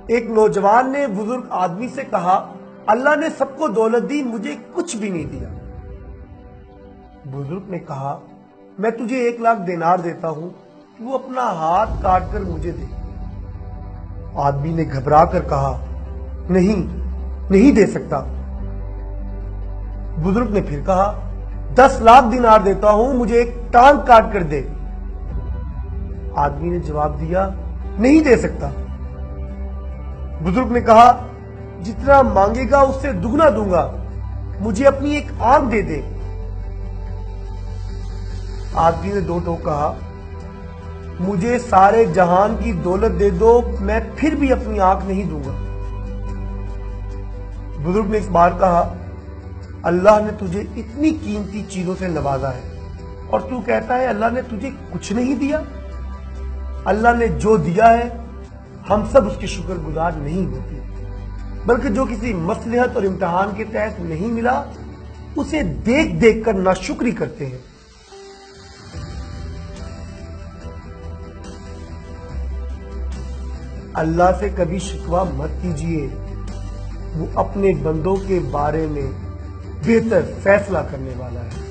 ایک نوجوان نے بزرگ آدمی سے کہا، اللہ نے سب کو دولت دی، مجھے کچھ بھی نہیں دیا۔ بزرگ نے کہا، میں تجھے 1,00,000 دینار دیتا ہوں کہ وہ اپنا ہاتھ کاٹ کر مجھے دے۔ آدمی نے گھبرا کر کہا، نہیں دے سکتا۔ بزرگ نے پھر کہا، 10,00,000 دینار دیتا ہوں، مجھے ایک ٹانگ کاٹ کر دے۔ آدمی نے جواب دیا، نہیں دے سکتا۔ بزرگ نے کہا، جتنا مانگے گا اس سے دگنا دوں گا، مجھے اپنی ایک آنکھ دے دے۔ آدمی نے 2 ٹوک کہا، مجھے سارے جہان کی دولت دے دو، میں پھر بھی اپنی آنکھ نہیں دوں گا۔ بزرگ نے اس بار کہا، اللہ نے تجھے اتنی قیمتی چیزوں سے نوازا ہے اور تو کہتا ہے اللہ نے تجھے کچھ نہیں دیا۔ اللہ نے جو دیا ہے ہم سب اس کے شکر گزار نہیں ہوتے، بلکہ جو کسی مصلحت اور امتحان کے تحت نہیں ملا اسے دیکھ دیکھ کر ناشکری کرتے ہیں۔ اللہ سے کبھی شکوہ مت کیجیے، وہ اپنے بندوں کے بارے میں بہتر فیصلہ کرنے والا ہے۔